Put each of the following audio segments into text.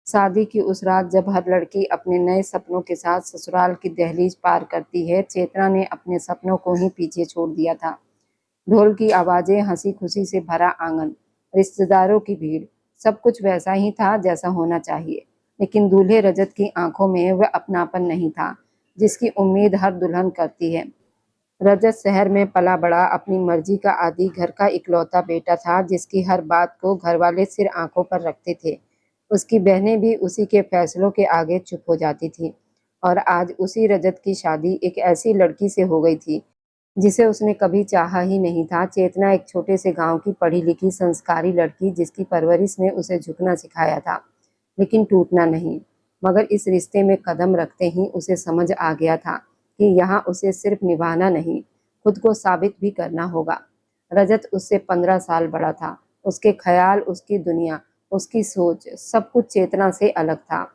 शादी की उस रात जब हर लड़की अपने नए सपनों के साथ ससुराल की दहलीज पार करती है, चेतना ने अपने सपनों को ही पीछे छोड़ दिया था। ढोल की आवाजें, हंसी खुशी से भरा आंगन, रिश्तेदारों की भीड़, सब कुछ वैसा ही था जैसा होना चाहिए। लेकिन दूल्हे रजत की आंखों में वह अपनापन नहीं था जिसकी उम्मीद हर दुल्हन करती है। रजत शहर में पला बड़ा, अपनी मर्जी का आदी, घर का इकलौता बेटा था जिसकी हर बात को घरवाले सिर आंखों पर रखते थे। उसकी बहनें भी उसी के फैसलों के आगे चुप हो जाती थी। और आज उसी रजत की शादी एक ऐसी लड़की से हो गई थी जिसे उसने कभी चाहा ही नहीं था। चेतना एक छोटे से गांव की पढ़ी लिखी संस्कारी लड़की जिसकी परवरिश ने उसे झुकना सिखाया था लेकिन टूटना नहीं। मगर इस रिश्ते में कदम रखते ही उसे समझ आ गया था कि यहाँ उसे सिर्फ निभाना नहीं, खुद को साबित भी करना होगा। रजत उससे 15 साल बड़ा था। उसके ख्याल, उसकी दुनिया, उसकी सोच, सब कुछ चेतना से अलग था।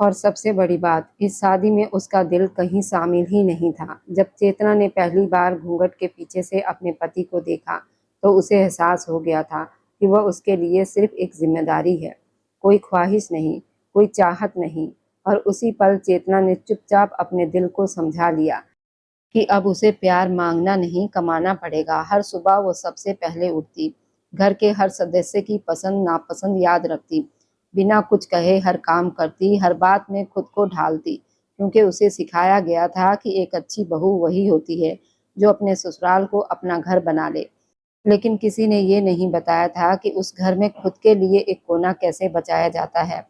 और सबसे बड़ी बात, इस शादी में उसका दिल कहीं शामिल ही नहीं था। जब चेतना ने पहली बार घूंघट के पीछे से अपने पति को देखा तो उसे एहसास हो गया था कि वह उसके लिए सिर्फ एक जिम्मेदारी है, कोई ख्वाहिश नहीं, कोई चाहत नहीं। और उसी पल चेतना ने चुपचाप अपने दिल को समझा लिया कि अब उसे प्यार मांगना नहीं, कमाना पड़ेगा। हर सुबह वो सबसे पहले उठती, घर के हर सदस्य की पसंद नापसंद याद रखती, बिना कुछ कहे हर काम करती, हर बात में खुद को ढालती, क्योंकि उसे सिखाया गया था कि एक अच्छी बहू वही होती है जो अपने ससुराल को अपना घर बना ले। लेकिन किसी ने ये नहीं बताया था कि उस घर में खुद के लिए एक कोना कैसे बचाया जाता है।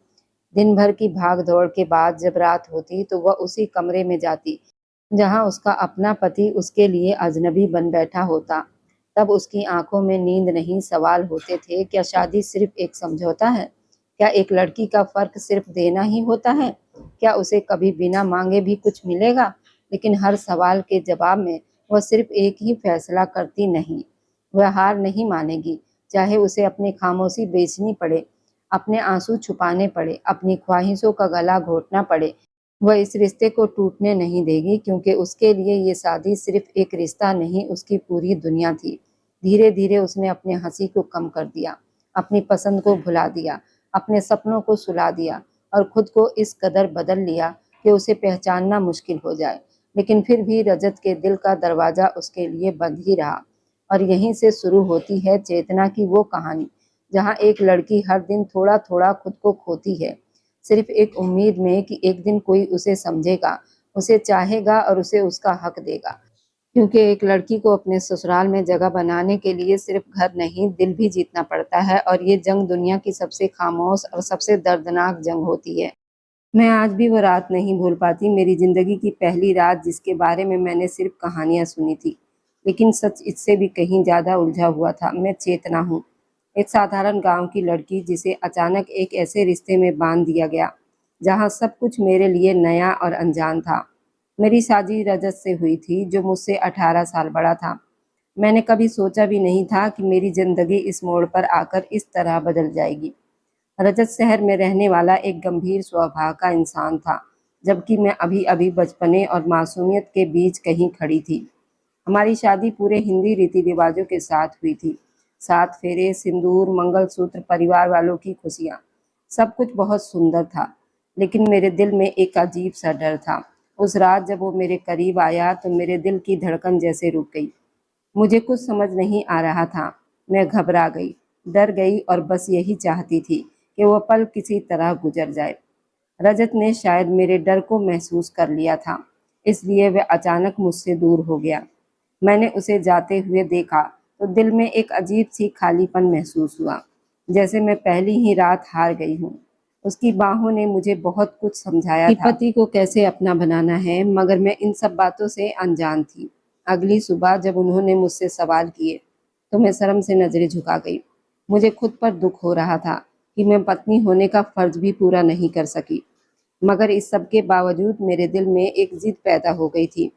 दिन भर की भाग दौड़ के बाद जब रात होती तो वह उसी कमरे में जाती जहां उसका अपना पति उसके लिए अजनबी बन बैठा होता। तब उसकी आंखों में नींद नहीं, सवाल होते थे, क्या शादी सिर्फ एक समझौता है? क्या एक लड़की का फर्क सिर्फ देना ही होता है? क्या उसे कभी बिना मांगे भी कुछ मिलेगा? लेकिन हर सवाल के जवाब में वह सिर्फ एक ही फैसला करती, नहीं, वह हार नहीं मानेगी, चाहे उसे अपनी खामोशी बेचनी पड़े, अपने आंसू छुपाने पड़े, अपनी ख्वाहिशों का गला घोटना पड़े। वह इस रिश्ते को टूटने नहीं देगी, क्योंकि उसके लिए ये शादी सिर्फ एक रिश्ता नहीं, उसकी पूरी दुनिया थी। धीरे धीरे उसने अपने हंसी को कम कर दिया, अपनी पसंद को भुला दिया, अपने सपनों को सुला दिया और खुद को इस कदर बदल लिया कि उसे पहचानना मुश्किल हो जाए। लेकिन फिर भी रजत के दिल का दरवाजा उसके लिए बंद ही रहा। और यहीं से शुरू होती है चेतना की वो कहानी, जहाँ एक लड़की हर दिन थोड़ा थोड़ा खुद को खोती है, सिर्फ एक उम्मीद में कि एक दिन कोई उसे समझेगा, उसे चाहेगा और उसे उसका हक देगा। क्योंकि एक लड़की को अपने ससुराल में जगह बनाने के लिए सिर्फ घर नहीं, दिल भी जीतना पड़ता है। और ये जंग दुनिया की सबसे खामोश और सबसे दर्दनाक जंग होती है। मैं आज भी वो रात नहीं भूल पाती, मेरी जिंदगी की पहली रात जिसके बारे में मैंने सिर्फ कहानियां सुनी थी, लेकिन सच इससे भी कहीं ज्यादा उलझा हुआ था। मैं चेतना हूँ, एक साधारण गांव की लड़की जिसे अचानक एक ऐसे रिश्ते में बांध दिया गया जहां सब कुछ मेरे लिए नया और अनजान था। मेरी शादी रजत से हुई थी जो मुझसे 18 साल बड़ा था। मैंने कभी सोचा भी नहीं था कि मेरी जिंदगी इस मोड़ पर आकर इस तरह बदल जाएगी। रजत शहर में रहने वाला एक गंभीर स्वभाव का इंसान था, जबकि मैं अभी अभी बचपने और मासूमियत के बीच कहीं खड़ी थी। हमारी शादी पूरे हिंदी रीति रिवाजों के साथ हुई थी। 7 फेरे, सिंदूर, मंगलसूत्र, परिवार वालों की खुशियाँ, सब कुछ बहुत सुंदर था। लेकिन मेरे दिल में एक अजीब सा डर था। उस रात जब वो मेरे करीब आया तो मेरे दिल की धड़कन जैसे रुक गई। मुझे कुछ समझ नहीं आ रहा था। मैं घबरा गई, डर गई और बस यही चाहती थी कि वह पल किसी तरह गुजर जाए। रजत ने शायद मेरे डर को महसूस कर लिया था, इसलिए वह अचानक मुझसे दूर हो गया। मैंने उसे जाते हुए देखा तो दिल में एक अजीब सी खालीपन महसूस हुआ, जैसे मैं पहली ही रात हार गई हूँ। उसकी बाहों ने मुझे बहुत कुछ समझाया था कि पति को कैसे अपना बनाना है, मगर मैं इन सब बातों से अनजान थी। अगली सुबह जब उन्होंने मुझसे सवाल किए तो मैं शर्म से नजरें झुका गई। मुझे खुद पर दुख हो रहा था कि मैं पत्नी होने का फर्ज भी पूरा नहीं कर सकी। मगर इस सब के बावजूद मेरे दिल में एक जिद पैदा हो गई थी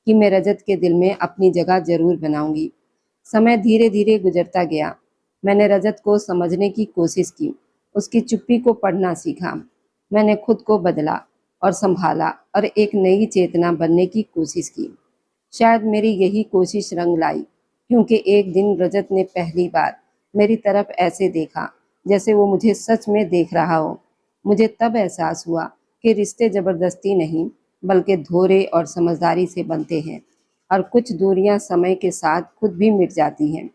कि मैं रजत के दिल में अपनी जगह जरूर बनाऊंगी। समय धीरे धीरे गुजरता गया। मैंने रजत को समझने की कोशिश की, उसकी चुप्पी को पढ़ना सीखा। मैंने खुद को बदला और संभाला और एक नई चेतना बनने की कोशिश की। शायद मेरी यही कोशिश रंग लाई, क्योंकि एक दिन रजत ने पहली बार मेरी तरफ ऐसे देखा जैसे वो मुझे सच में देख रहा हो। मुझे तब एहसास हुआ कि रिश्ते जबरदस्ती नहीं बल्कि धोरे और समझदारी से बनते हैं, और कुछ दूरियां समय के साथ खुद भी मिट जाती हैं।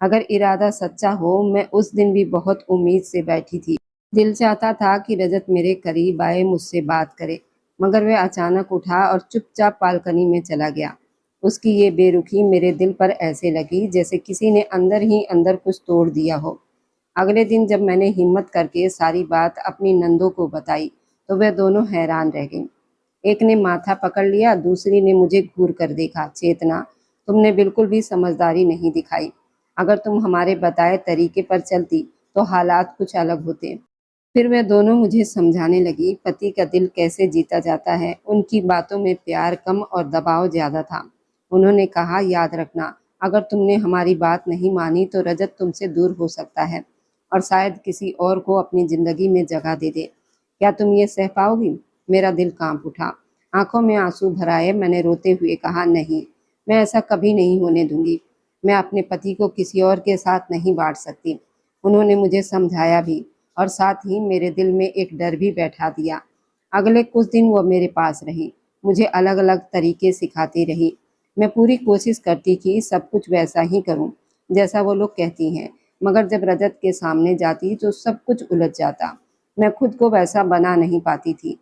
अगर इरादा सच्चा हो, मैं उस दिन भी बहुत उम्मीद से बैठी थी। दिल चाहता था कि रजत मेरे करीब आए, मुझसे बात करे, मगर वह अचानक उठा और चुपचाप बालकनी में चला गया। उसकी ये बेरुखी मेरे दिल पर ऐसे लगी जैसे किसी ने अंदर ही अंदर कुछ तोड़ दिया हो। अगले दिन जब मैंने हिम्मत करके सारी बात अपनी नंदों को बताई, तो वे दोनों हैरान रह गईं। एक ने माथा पकड़ लिया, दूसरी ने मुझे घूर कर देखा। चेतना, तुमने बिल्कुल भी समझदारी नहीं दिखाई। अगर तुम हमारे बताए तरीके पर चलती तो हालात कुछ अलग होते। फिर वे दोनों मुझे समझाने लगी पति का दिल कैसे जीता जाता है। उनकी बातों में प्यार कम और दबाव ज्यादा था। उन्होंने कहा, याद रखना, अगर तुमने हमारी बात नहीं मानी तो रजत तुमसे दूर हो सकता है और शायद किसी और को अपनी जिंदगी में जगह दे दे। क्या तुम ये सह पाओगी? मेरा दिल कांप उठा। आंखों में आंसू भर आए। मैंने रोते हुए कहा, नहीं, मैं ऐसा कभी नहीं होने दूंगी। मैं अपने पति को किसी और के साथ नहीं बांट सकती। उन्होंने मुझे समझाया भी, और साथ ही मेरे दिल में एक डर भी बैठा दिया। अगले कुछ दिन वो मेरे पास रही, मुझे अलग अलग तरीके सिखाती रही। मैं पूरी कोशिश करती कि सब कुछ वैसा ही करूं जैसा वो लोग कहती हैं, मगर जब रजत के सामने जाती तो सब कुछ उलझ जाता। मैं खुद को वैसा बना नहीं पाती थी।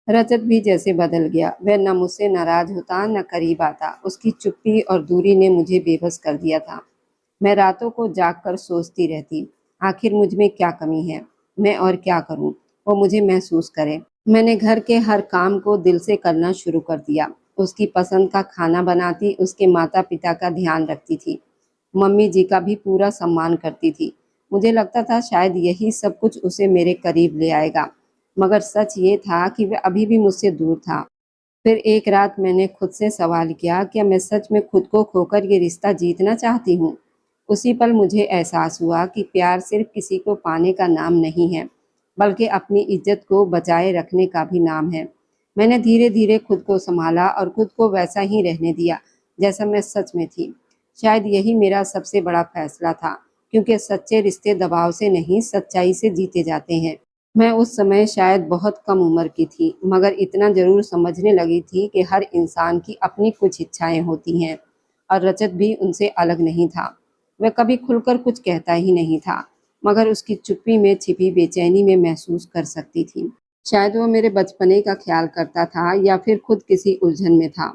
रजत भी जैसे बदल गया। वह न मुझसे नाराज होता न करीब आता। उसकी चुप्पी और दूरी ने मुझे बेबस कर दिया था। मैं रातों को जागकर सोचती रहती, आखिर मुझ में क्या कमी है, मैं और क्या करूं वो मुझे महसूस करे। मैंने घर के हर काम को दिल से करना शुरू कर दिया। उसकी पसंद का खाना बनाती, उसके माता पिता का ध्यान रखती थी, मम्मी जी का भी पूरा सम्मान करती थी। मुझे लगता था शायद यही सब कुछ उसे मेरे करीब ले आएगा, मगर सच ये था कि वह अभी भी मुझसे दूर था। फिर एक रात मैंने खुद से सवाल किया, क्या मैं सच में खुद को खोकर ये रिश्ता जीतना चाहती हूँ? उसी पल मुझे एहसास हुआ कि प्यार सिर्फ किसी को पाने का नाम नहीं है, बल्कि अपनी इज्जत को बचाए रखने का भी नाम है। मैंने धीरे धीरे खुद को संभाला और खुद को वैसा ही रहने दिया जैसा मैं सच में थी। शायद यही मेरा सबसे बड़ा फैसला था, क्योंकि सच्चे रिश्ते दबाव से नहीं, सच्चाई से जीते जाते हैं। मैं उस समय शायद बहुत कम उम्र की थी, मगर इतना जरूर समझने लगी थी कि हर इंसान की अपनी कुछ इच्छाएं होती हैं, और रजत भी उनसे अलग नहीं था। वह कभी खुलकर कुछ कहता ही नहीं था, मगर उसकी चुप्पी में छिपी बेचैनी में महसूस कर सकती थी। शायद वो मेरे बचपने का ख्याल करता था या फिर खुद किसी उलझन में था।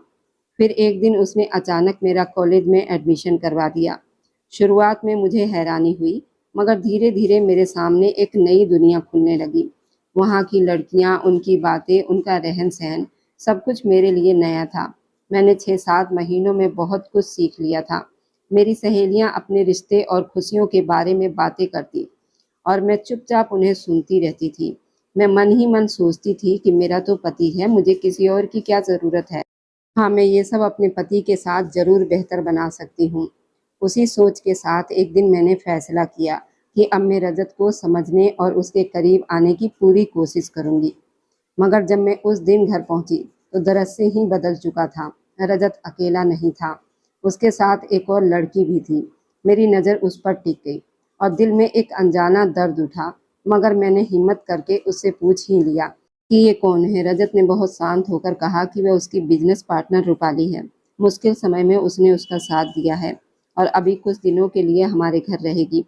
फिर एक दिन उसने अचानक मेरा कॉलेज में एडमिशन करवा दिया। शुरुआत में मुझे हैरानी हुई, मगर धीरे धीरे मेरे सामने एक नई दुनिया खुलने लगी। वहाँ की लड़कियाँ, उनकी बातें, उनका रहन सहन, सब कुछ मेरे लिए नया था। मैंने 6-7 महीनों में बहुत कुछ सीख लिया था। मेरी सहेलियाँ अपने रिश्ते और खुशियों के बारे में बातें करती, और मैं चुपचाप उन्हें सुनती रहती थी। मैं मन ही मन सोचती थी कि मेरा तो पति है, मुझे किसी और की क्या ज़रूरत है। हाँ, मैं ये सब अपने पति के साथ ज़रूर बेहतर बना सकती हूँ। उसी सोच के साथ एक दिन मैंने फैसला किया कि अब मैं रजत को समझने और उसके करीब आने की पूरी कोशिश करूँगी। मगर जब मैं उस दिन घर पहुंची तो दरअसल ही बदल चुका था। रजत अकेला नहीं था, उसके साथ एक और लड़की भी थी। मेरी नज़र उस पर टिक गई और दिल में एक अनजाना दर्द उठा, मगर मैंने हिम्मत करके उससे पूछ ही लिया कि ये कौन है। रजत ने बहुत शांत होकर कहा कि वह उसकी बिजनेस पार्टनर रूपाली है। मुश्किल समय में उसने उसका साथ दिया है और अभी कुछ दिनों के लिए हमारे घर रहेगी,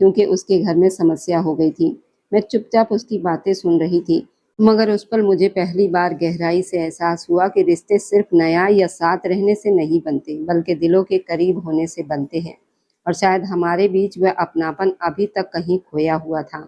क्योंकि उसके घर में समस्या हो गई थी। मैं चुपचाप उसकी बातें सुन रही थी, मगर उस पर मुझे पहली बार गहराई से एहसास हुआ कि रिश्ते सिर्फ नया या साथ रहने से नहीं बनते, बल्कि दिलों के करीब होने से बनते हैं। और शायद हमारे बीच वह अपनापन अभी तक कहीं खोया हुआ था।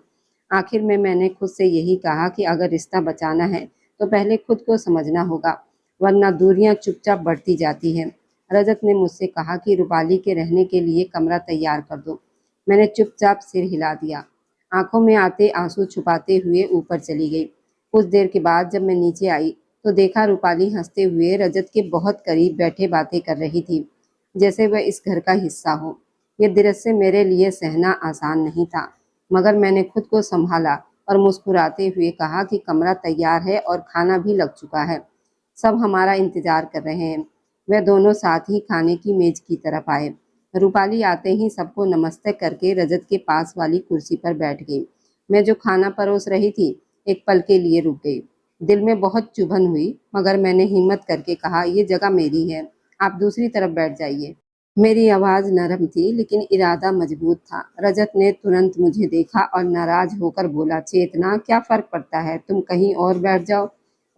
आखिर में मैंने खुद से यही कहा कि अगर रिश्ता बचाना है तो पहले खुद को समझना होगा, वरना दूरियां चुपचाप बढ़ती जाती हैं। रजत ने मुझसे कहा कि रूपाली के रहने के लिए कमरा तैयार कर दो। मैंने चुपचाप सिर हिला दिया, आंखों में आते आंसू छुपाते हुए ऊपर चली गई। कुछ देर के बाद जब मैं नीचे आई तो देखा रूपाली हंसते हुए रजत के बहुत करीब बैठे बातें कर रही थी, जैसे वह इस घर का हिस्सा हो। ये दृश्य मेरे लिए सहना आसान नहीं था, मगर मैंने खुद को संभाला और मुस्कुराते हुए कहा कि कमरा तैयार है और खाना भी लग चुका है, सब हमारा इंतजार कर रहे हैं। वे दोनों साथ ही खाने की मेज की तरफ आए। रूपाली आते ही सबको नमस्ते करके रजत के पास वाली कुर्सी पर बैठ गई। मैं जो खाना परोस रही थी एक पल के लिए रुक गई। दिल में बहुत चुभन हुई, मगर मैंने हिम्मत करके कहा, ये जगह मेरी है, आप दूसरी तरफ बैठ जाइए। मेरी आवाज नरम थी, लेकिन इरादा मजबूत था। रजत ने तुरंत मुझे देखा और नाराज होकर बोला, चेतना, क्या फर्क पड़ता है, तुम कहीं और बैठ जाओ।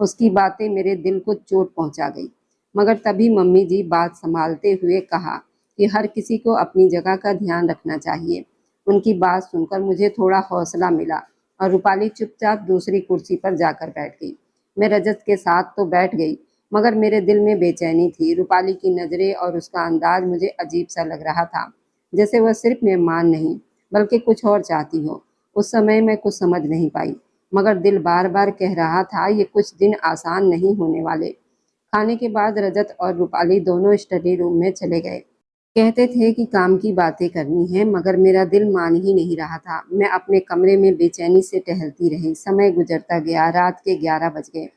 उसकी बातें मेरे दिल को चोट पहुंचा गई। मगर तभी मम्मी जी बात संभालते हुए कहा कि हर किसी को अपनी जगह का ध्यान रखना चाहिए। उनकी बात सुनकर मुझे थोड़ा हौसला मिला और रूपाली चुपचाप दूसरी कुर्सी पर जाकर बैठ गई। मैं रजत के साथ तो बैठ गई, मगर मेरे दिल में बेचैनी थी। रूपाली की नज़रें और उसका अंदाज मुझे अजीब सा लग रहा था, जैसे वह सिर्फ मेहमान नहीं बल्कि कुछ और चाहती हो। उस समय मैं कुछ समझ नहीं पाई, मगर दिल बार बार कह रहा था, ये कुछ दिन आसान नहीं होने वाले। खाने के बाद रजत और रूपाली दोनों स्टडी रूम में चले गए। कहते थे कि काम की बातें करनी है, मगर मेरा दिल मान ही नहीं रहा था। मैं अपने कमरे में बेचैनी से टहलती रही। समय गुजरता गया, रात के 11 बज गए,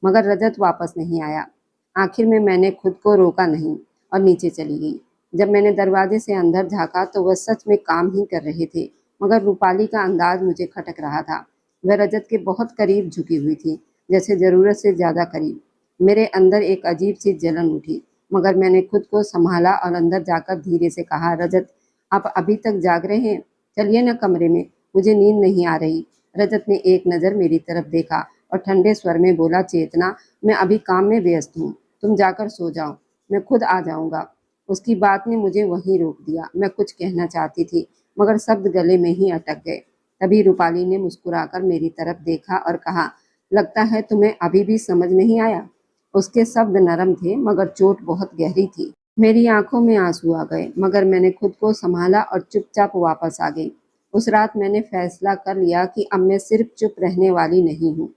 मगर रजत वापस नहीं आया। आखिर में मैंने खुद को रोका नहीं और नीचे चली गई। जब मैंने दरवाजे से अंदर झाँका तो वह सच में काम ही कर रहे थे, मगर रूपाली का अंदाज मुझे खटक रहा था। वह रजत के बहुत करीब झुकी हुई थी, जैसे ज़रूरत से ज़्यादा करीब। मेरे अंदर एक अजीब सी जलन उठी, मगर मैंने खुद को संभाला और अंदर जाकर धीरे से कहा, रजत, आप अभी तक जाग रहे हैं? चलिए ना कमरे में, मुझे नींद नहीं आ रही। रजत ने एक नज़र मेरी तरफ देखा और ठंडे स्वर में बोला, चेतना, मैं अभी काम में व्यस्त हूँ, तुम जाकर सो जाओ, मैं खुद आ जाऊँगा। उसकी बात ने मुझे वहीं रोक दिया। मैं कुछ कहना चाहती थी, मगर शब्द गले में ही अटक गए। तभी रूपाली ने मुस्कुराकर मेरी तरफ देखा और कहा, लगता है तुम्हें अभी भी समझ नहीं आया। उसके शब्द नरम थे, मगर चोट बहुत गहरी थी। मेरी आंखों में आंसू आ गए, मगर मैंने खुद को संभाला और चुपचाप वापस आ गई। उस रात मैंने फैसला कर लिया कि अब मैं सिर्फ चुप रहने वाली नहीं हूँ।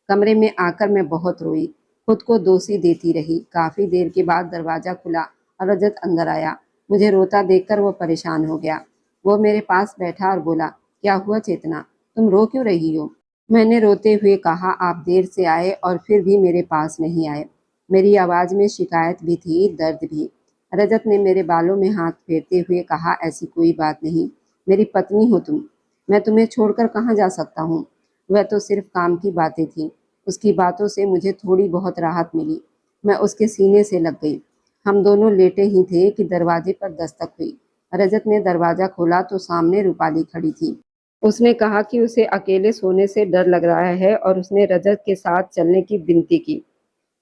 कमरे में आकर मैं बहुत रोई, खुद को दोषी देती रही। काफी देर के बाद दरवाजा खुला और रजत अंदर आया। मुझे रोता देखकर वो परेशान हो गया। वो मेरे पास बैठा और बोला, क्या हुआ चेतना, तुम रो क्यों रही हो? मैंने रोते हुए कहा, आप देर से आए और फिर भी मेरे पास नहीं आए। मेरी आवाज़ में शिकायत भी थी, दर्द भी। रजत ने मेरे बालों में हाथ फेरते हुए कहा, ऐसी कोई बात नहीं, मेरी पत्नी हो तुम, मैं तुम्हें छोड़कर कहाँ जा सकता हूँ। वह तो सिर्फ काम की बातें थीं। उसकी बातों से मुझे थोड़ी बहुत राहत मिली। मैं उसके सीने से लग गई। हम दोनों लेटे ही थे कि दरवाजे पर दस्तक हुई। रजत ने दरवाज़ा खोला तो सामने रूपाली खड़ी थी। उसने कहा कि उसे अकेले सोने से डर लग रहा है और उसने रजत के साथ चलने की विनती की।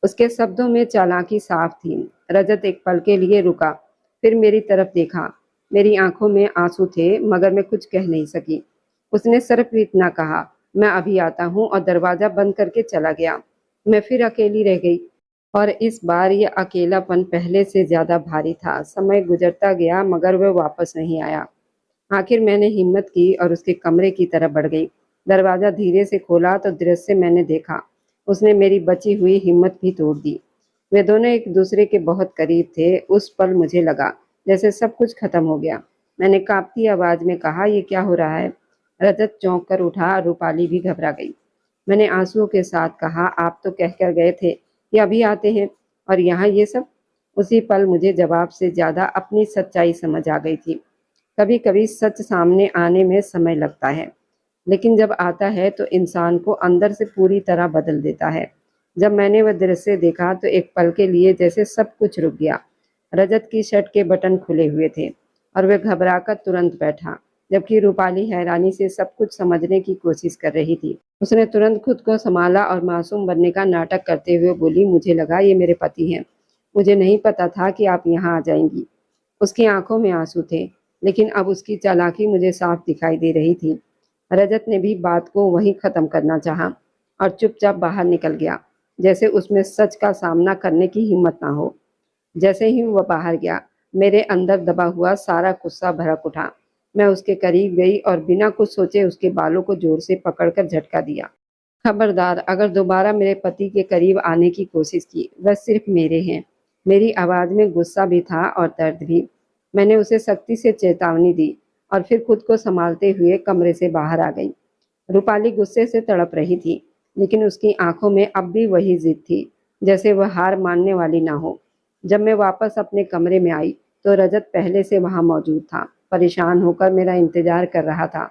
उसके शब्दों में चालाकी साफ थी। रजत एक पल के लिए रुका, फिर मेरी तरफ देखा। मेरी आंखों में आंसू थे, मगर मैं कुछ कह नहीं सकी। उसने सिर्फ इतना कहा, मैं अभी आता हूँ, और दरवाजा बंद करके चला गया। मैं फिर अकेली रह गई, और इस बार यह अकेलापन पहले से ज्यादा भारी था। समय गुजरता गया, मगर वह वापस नहीं आया। आखिर मैंने हिम्मत की और उसके कमरे की तरफ बढ़ गई। दरवाजा धीरे से खोला तो दृश्य मैंने देखा, उसने मेरी बची हुई हिम्मत भी तोड़ दी। वे दोनों एक दूसरे के बहुत करीब थे। उस पल मुझे लगा जैसे सब कुछ खत्म हो गया। मैंने कांपती आवाज में कहा, ये क्या हो रहा है? रजत चौंक कर उठा, रूपाली भी घबरा गई। मैंने आंसुओं के साथ कहा, आप तो कहकर गए थे कि अभी आते हैं, और यहाँ ये सब। उसी पल मुझे जवाब से ज्यादा अपनी सच्चाई समझ आ गई थी। कभी कभी सच सामने आने में समय लगता है, लेकिन जब आता है तो इंसान को अंदर से पूरी तरह बदल देता है। जब मैंने वह दृश्य देखा तो एक पल के लिए जैसे सब कुछ रुक गया। रजत की शर्ट के बटन खुले हुए थे और वह घबराकर तुरंत बैठा, जबकि रूपाली हैरानी से सब कुछ समझने की कोशिश कर रही थी। उसने तुरंत खुद को संभाला और मासूम बनने का नाटक करते हुए बोली, मुझे लगा ये मेरे पति हैं, मुझे नहीं पता था कि आप यहाँ आ जाएंगी। उसकी आंखों में आंसू थे, लेकिन अब उसकी चालाकी मुझे साफ दिखाई दे रही थी। रजत ने भी बात को वहीं खत्म करना चाहा और चुपचाप बाहर निकल गया, जैसे उसमें सच का सामना करने की हिम्मत ना हो। जैसे ही वह बाहर गया, मेरे अंदर दबा हुआ सारा गुस्सा भड़क उठा। मैं उसके करीब गई और बिना कुछ सोचे उसके बालों को जोर से पकड़कर झटका दिया। खबरदार, अगर दोबारा मेरे पति के करीब आने की कोशिश की, वह सिर्फ मेरे हैं। मेरी आवाज़ में गुस्सा भी था और दर्द भी। मैंने उसे सख्ती से चेतावनी दी और फिर खुद को संभालते हुए कमरे से बाहर आ गई। रूपाली गुस्से से तड़प रही थी, लेकिन उसकी आंखों में अब भी वही जिद थी, जैसे वह हार मानने वाली ना हो। जब मैं वापस अपने कमरे में आई तो रजत पहले से वहां मौजूद था, परेशान होकर मेरा इंतजार कर रहा था।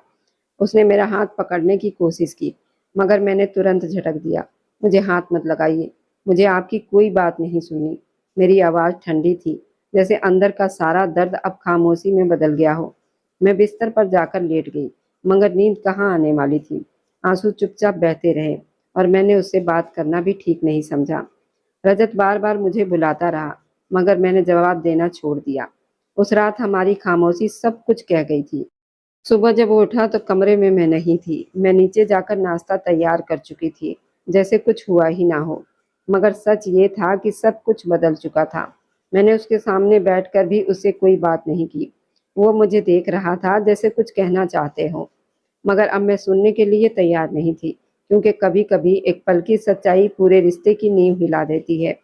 उसने मेरा हाथ पकड़ने की कोशिश की, मगर मैंने तुरंत झटक दिया, मुझे हाथ मत लगाइए, मुझे आपकी कोई बात नहीं सुननी। मेरी आवाज़ ठंडी थी, जैसे अंदर का सारा दर्द अब खामोशी में बदल गया हो। मैं बिस्तर पर जाकर लेट गई, मगर नींद कहाँ आने वाली थी। आंसू चुपचाप बहते रहे और मैंने उससे बात करना भी ठीक नहीं समझा। रजत बार बार मुझे बुलाता रहा, मगर मैंने जवाब देना छोड़ दिया। उस रात हमारी खामोशी सब कुछ कह गई थी। सुबह जब वो उठा तो कमरे में मैं नहीं थी। मैं नीचे जाकर नाश्ता तैयार कर चुकी थी, जैसे कुछ हुआ ही ना हो। मगर सच ये था कि सब कुछ बदल चुका था। मैंने उसके सामने बैठकर भी उससे कोई बात नहीं की। वो मुझे देख रहा था जैसे कुछ कहना चाहते हो, मगर अब मैं सुनने के लिए तैयार नहीं थी, क्योंकि कभी-कभी एक पल की सच्चाई पूरे रिश्ते की नींव हिला देती है।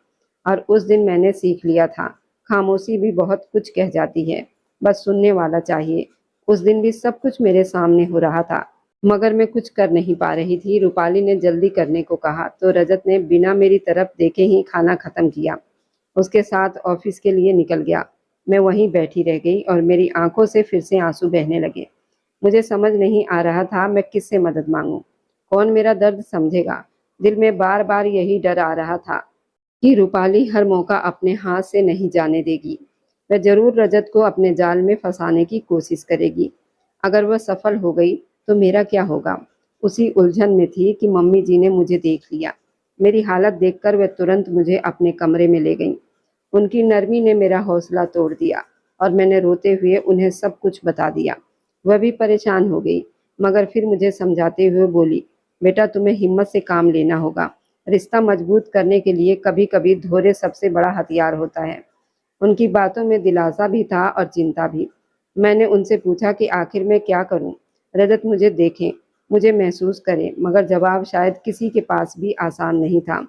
और उस दिन मैंने सीख लिया था, खामोशी भी बहुत कुछ कह जाती है, बस सुनने वाला चाहिए। उस दिन भी सब कुछ मेरे सामने हो रहा था, मगर मैं कुछ कर नहीं पा रही थी। रूपाली ने जल्दी करने को कहा तो रजत ने बिना मेरी तरफ देखे ही खाना खत्म किया। उसके साथ ऑफिस के लिए निकल गया। मैं वहीं बैठी रह गई और मेरी आंखों से फिर से आंसू बहने लगे। मुझे समझ नहीं आ रहा था मैं किससे मदद मांगूं, कौन मेरा दर्द समझेगा। दिल में बार बार यही डर आ रहा था कि रूपाली हर मौका अपने हाथ से नहीं जाने देगी। वह जरूर रजत को अपने जाल में फंसाने की कोशिश करेगी। अगर वह सफल हो गई तो मेरा क्या होगा। उसी उलझन में थी कि मम्मी जी ने मुझे देख लिया। मेरी हालत देखकर वह तुरंत मुझे अपने कमरे में ले गईं। उनकी नरमी ने मेरा हौसला तोड़ दिया और मैंने रोते हुए उन्हें सब कुछ बता दिया। वह भी परेशान हो गई, मगर फिर मुझे समझाते हुए बोली, बेटा तुम्हें हिम्मत से काम लेना होगा। रिश्ता मजबूत करने के लिए कभी कभी धैर्य सबसे बड़ा हथियार होता है। उनकी बातों में दिलासा भी था और चिंता भी। मैंने उनसे पूछा कि आखिर मैं क्या करूं? रजत मुझे देखें, मुझे महसूस करें, मगर जवाब शायद किसी के पास भी आसान नहीं था।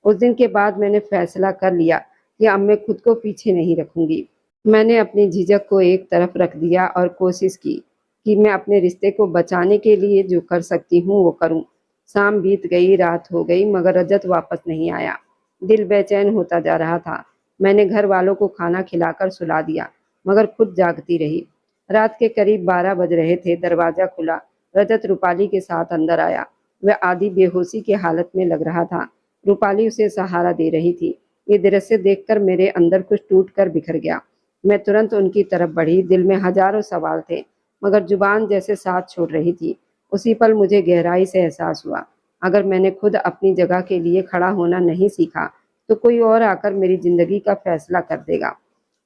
उस दिन के बाद मैंने फैसला कर लिया कि अब मैं खुद को पीछे नहीं रखूंगी। मैंने अपनी झिझक को एक तरफ रख दिया और कोशिश की कि मैं अपने रिश्ते को बचाने के लिए जो कर सकती हूँ वो करूँ। शाम बीत गई, रात हो गई, मगर रजत वापस नहीं आया। दिल बेचैन होता जा रहा था। मैंने घर वालों को खाना खिलाकर सुला दिया, मगर खुद जागती रही। रात के करीब 12 बज रहे थे। दरवाजा खुला। रजत रूपाली के साथ अंदर आया। वह आधी बेहोशी की हालत में लग रहा था। रूपाली उसे सहारा दे रही थी। ये दृश्य देखकर मेरे अंदर कुछ टूट कर बिखर गया। मैं तुरंत उनकी तरफ बढ़ी। दिल में हजारों सवाल थे, मगर जुबान जैसे साथ छोड़ रही थी। उसी पल मुझे गहराई से एहसास हुआ, अगर मैंने खुद अपनी जगह के लिए खड़ा होना नहीं सीखा तो कोई और आकर मेरी जिंदगी का फैसला कर देगा।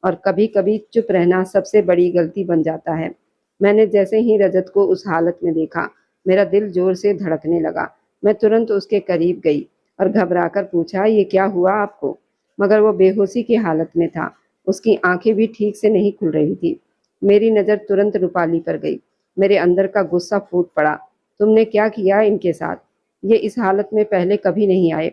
और कभी कभी चुप रहना सबसे बड़ी गलती बन जाता है। मैंने जैसे ही रजत को उस हालत में देखा, मेरा दिल जोर से धड़कने लगा। मैं तुरंत उसके करीब गई और घबराकर पूछा, ये क्या हुआ आपको? मगर वो बेहोशी की हालत में था। उसकी आंखें भी ठीक से नहीं खुल रही थी। मेरी नज़र तुरंत रूपाली पर गई। मेरे अंदर का गुस्सा फूट पड़ा। तुमने क्या किया इनके साथ? ये इस हालत में पहले कभी नहीं आए।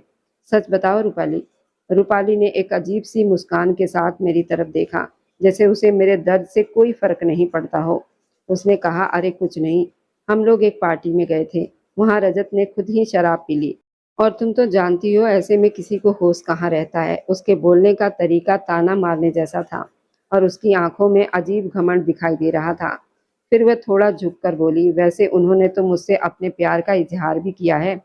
सच बताओ रूपाली। रूपाली ने एक अजीब सी मुस्कान के साथ मेरी तरफ देखा, जैसे उसे मेरे दर्द से कोई फर्क नहीं पड़ता हो। उसने कहा, अरे कुछ नहीं, हम लोग एक पार्टी में गए थे, वहां रजत ने खुद ही शराब पी ली। और तुम तो जानती हो ऐसे में किसी को होश कहाँ रहता है। उसके बोलने का तरीका ताना मारने जैसा था और उसकी आंखों में अजीब घमंड दिखाई दे रहा था। फिर वह थोड़ा झुककर बोली, वैसे उन्होंने तो मुझसे अपने प्यार का इजहार भी किया है,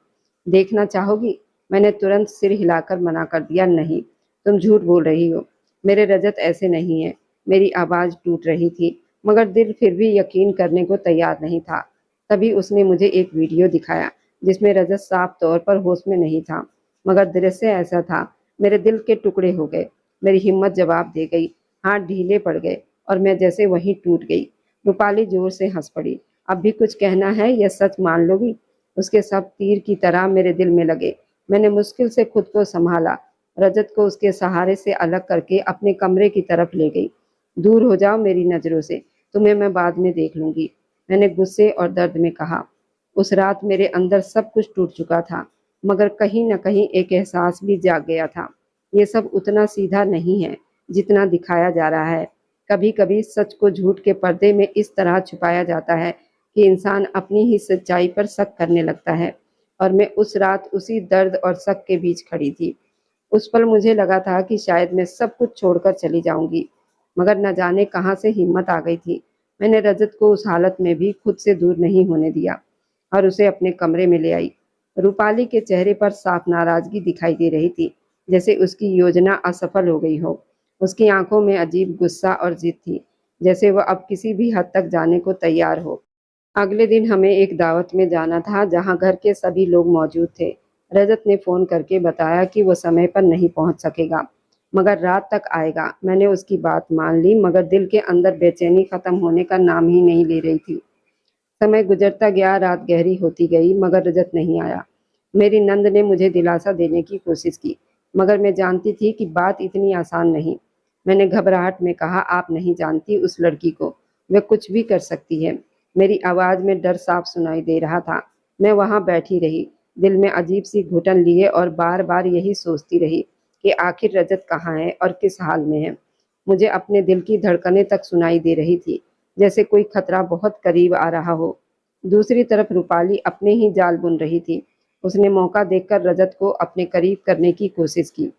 देखना चाहोगी? मैंने तुरंत सिर हिलाकर मना कर दिया, नहीं, तुम झूठ बोल रही हो, मेरे रजत ऐसे नहीं है। मेरी आवाज़ टूट रही थी, मगर दिल फिर भी यकीन करने को तैयार नहीं था। तभी उसने मुझे एक वीडियो दिखाया जिसमें रजत साफ तौर पर होश में नहीं था, मगर दृश्य ऐसा था, मेरे दिल के टुकड़े हो गए। मेरी हिम्मत जवाब दे गई, हाथ ढीले पड़ गए और मैं जैसे वहीं टूट गई। रूपाली जोर से हंस पड़ी। अब भी कुछ कहना है या सच मान लोगी? उसके सब तीर की तरह मेरे दिल में लगे। मैंने मुश्किल से खुद को संभाला। रजत को उसके सहारे से अलग करके अपने कमरे की तरफ ले गई। दूर हो जाओ मेरी नज़रों से, तुम्हें मैं बाद में देख लूंगी, मैंने गुस्से और दर्द में कहा। उस रात मेरे अंदर सब कुछ टूट चुका था, मगर कहीं न कहीं एक एहसास भी जाग गया था। ये सब उतना सीधा नहीं है जितना दिखाया जा रहा है। कभी कभी सच को झूठ के पर्दे में इस तरह छुपाया जाता है कि इंसान अपनी ही सच्चाई पर शक करने लगता है। और मैं उस रात उसी दर्द और शक के बीच खड़ी थी। उस पल मुझे लगा था कि शायद मैं सब कुछ छोड़कर चली जाऊंगी, मगर न जाने कहाँ से हिम्मत आ गई थी। मैंने रजत को उस हालत में भी खुद से दूर नहीं होने दिया और उसे अपने कमरे में ले आई। रूपाली के चेहरे पर साफ नाराजगी दिखाई दे रही थी, जैसे उसकी योजना असफल हो गई हो। उसकी आंखों में अजीब गुस्सा और जिद थी, जैसे वह अब किसी भी हद तक जाने को तैयार हो। अगले दिन हमें एक दावत में जाना था जहां घर के सभी लोग मौजूद थे। रजत ने फोन करके बताया कि वो समय पर नहीं पहुंच सकेगा, मगर रात तक आएगा। मैंने उसकी बात मान ली, मगर दिल के अंदर बेचैनी खत्म होने का नाम ही नहीं ले रही थी। समय गुजरता गया, रात गहरी होती गई, मगर रजत नहीं आया। मेरी नंद ने मुझे दिलासा देने की कोशिश की, मगर मैं जानती थी कि बात इतनी आसान नहीं। मैंने घबराहट में कहा, आप नहीं जानती उस लड़की को, वह कुछ भी कर सकती है। मेरी आवाज में डर साफ सुनाई दे रहा था। मैं वहां बैठी रही, दिल में अजीब सी घुटन लिए, और बार बार यही सोचती रही कि आखिर रजत कहाँ है और किस हाल में है। मुझे अपने दिल की धड़कनें तक सुनाई दे रही थी, जैसे कोई खतरा बहुत करीब आ रहा हो। दूसरी तरफ रूपाली अपने ही जाल बुन रही थी। उसने मौका देखकर रजत को अपने करीब करने की कोशिश की,